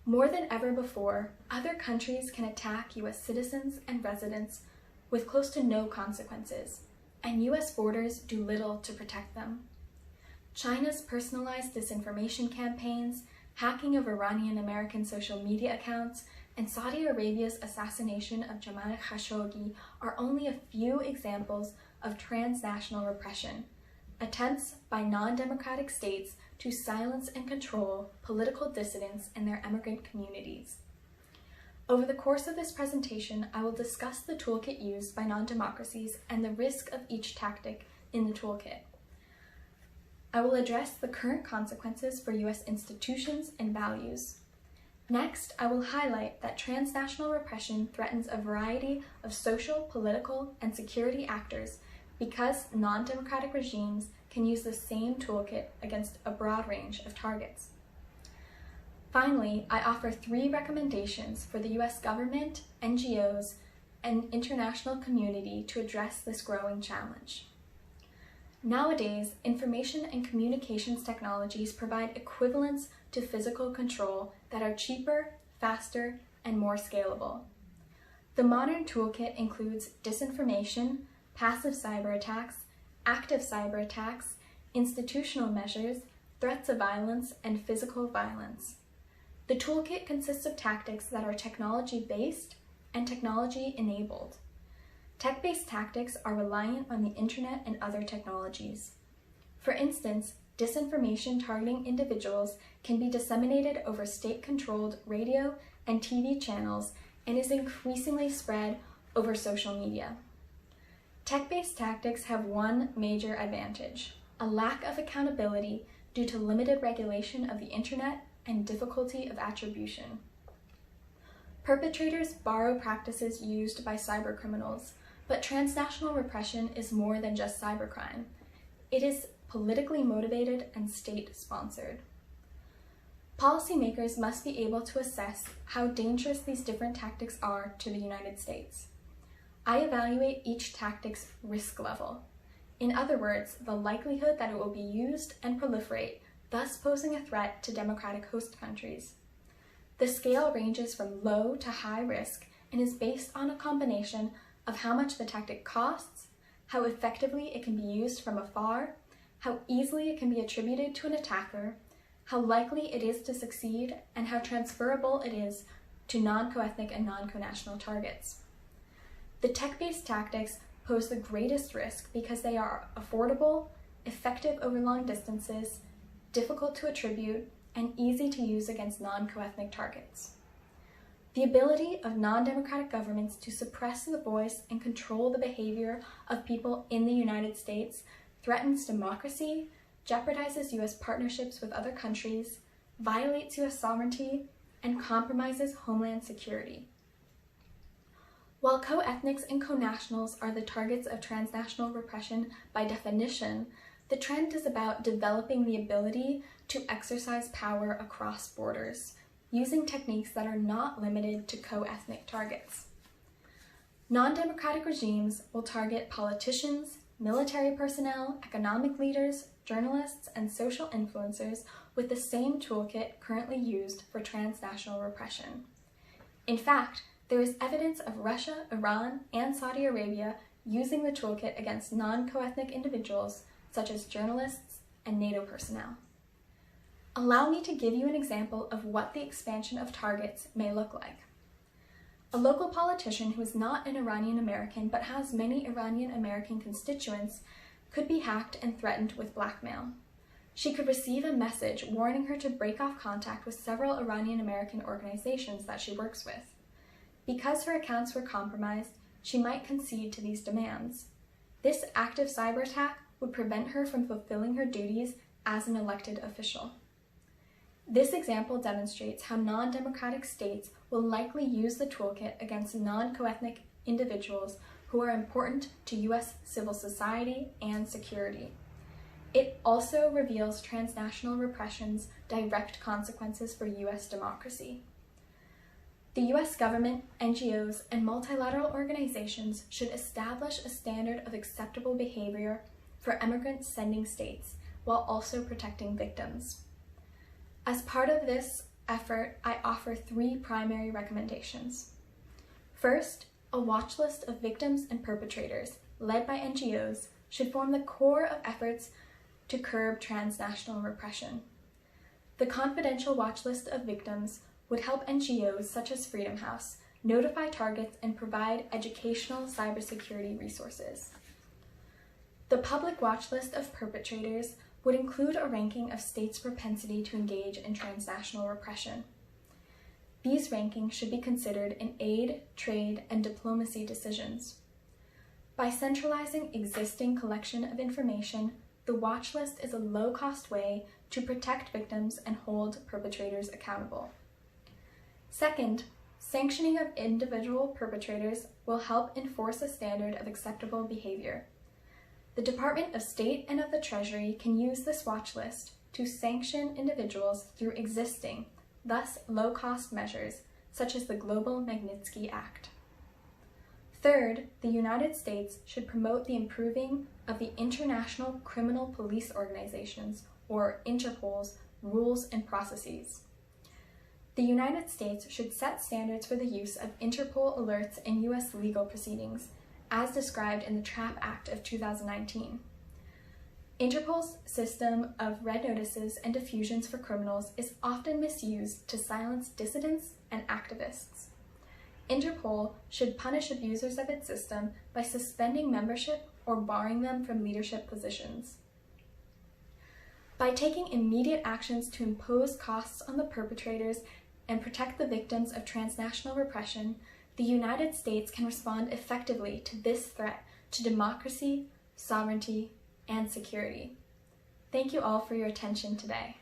More than ever before, other countries can attack U.S. citizens and residents with close to no consequences, and U.S. borders do little to protect them. China's personalized disinformation campaigns, hacking of Iranian-American social media accounts, and Saudi Arabia's assassination of Jamal Khashoggi are only a few examples of transnational repression, attempts by non-democratic states to silence and control political dissidents and their immigrant communities. Over the course of this presentation, I will discuss the toolkit used by non-democracies and the risk of each tactic in the toolkit. I will address the current consequences for U.S. institutions and values. Next, I will highlight that transnational repression threatens a variety of social, political, and security actors because non-democratic regimes can use the same toolkit against a broad range of targets. Finally, I offer 3 recommendations for the U.S. government, NGOs, and international community to address this growing challenge. Nowadays, information and communications technologies provide equivalents to physical control that are cheaper, faster, and more scalable. The modern toolkit includes disinformation, passive cyber attacks, active cyber attacks, institutional measures, threats of violence, and physical violence. The toolkit consists of tactics that are technology-based and technology-enabled. Tech-based tactics are reliant on the internet and other technologies. For instance, disinformation targeting individuals can be disseminated over state-controlled radio and TV channels and is increasingly spread over social media. Tech-based tactics have one major advantage: a lack of accountability due to limited regulation of the internet and difficulty of attribution. Perpetrators borrow practices used by cybercriminals, but transnational repression is more than just cybercrime. It is politically motivated and state-sponsored. Policymakers must be able to assess how dangerous these different tactics are to the United States. I evaluate each tactic's risk level. In other words, the likelihood that it will be used and proliferate, thus posing a threat to democratic host countries. The scale ranges from low to high risk and is based on a combination of how much the tactic costs, how effectively it can be used from afar, how easily it can be attributed to an attacker, how likely it is to succeed, and how transferable it is to non-coethnic and non-conational targets. The tech-based tactics pose the greatest risk because they are affordable, effective over long distances, difficult to attribute, and easy to use against non-coethnic targets. The ability of non-democratic governments to suppress the voice and control the behavior of people in the United States threatens democracy, jeopardizes U.S. partnerships with other countries, violates U.S. sovereignty, and compromises homeland security. While co-ethnics and co-nationals are the targets of transnational repression by definition, the trend is about developing the ability to exercise power across borders, using techniques that are not limited to co-ethnic targets. Non-democratic regimes will target politicians, military personnel, economic leaders, journalists, and social influencers with the same toolkit currently used for transnational repression. In fact, there is evidence of Russia, Iran, and Saudi Arabia using the toolkit against non-coethnic individuals such as journalists and NATO personnel. Allow me to give you an example of what the expansion of targets may look like. A local politician who is not an Iranian American but has many Iranian American constituents could be hacked and threatened with blackmail. She could receive a message warning her to break off contact with several Iranian American organizations that she works with. Because her accounts were compromised, she might concede to these demands. This active cyber attack would prevent her from fulfilling her duties as an elected official. This example demonstrates how non-democratic states will likely use the toolkit against non-coethnic individuals who are important to U.S. civil society and security. It also reveals transnational repression's direct consequences for U.S. democracy. The U.S. government, NGOs, and multilateral organizations should establish a standard of acceptable behavior for immigrant sending states while also protecting victims. As part of this, effort, I offer 3 primary recommendations. First, a watch list of victims and perpetrators, led by NGOs, should form the core of efforts to curb transnational repression. The confidential watch list of victims would help NGOs such as Freedom House notify targets and provide educational cybersecurity resources. The public watch list of perpetrators would include a ranking of states' propensity to engage in transnational repression. These rankings should be considered in aid, trade, and diplomacy decisions. By centralizing existing collection of information, the watch list is a low-cost way to protect victims and hold perpetrators accountable. Second, sanctioning of individual perpetrators will help enforce a standard of acceptable behavior. The Department of State and of the Treasury can use this watch list to sanction individuals through existing, thus low-cost measures, such as the Global Magnitsky Act. Third, the United States should promote the improving of the International Criminal Police Organization's, or Interpol's, rules and processes. The United States should set standards for the use of Interpol alerts in U.S. legal proceedings, as described in the TRAP Act of 2019. Interpol's system of red notices and diffusions for criminals is often misused to silence dissidents and activists. Interpol should punish abusers of its system by suspending membership or barring them from leadership positions. By taking immediate actions to impose costs on the perpetrators and protect the victims of transnational repression, the United States can respond effectively to this threat to democracy, sovereignty, and security. Thank you all for your attention today.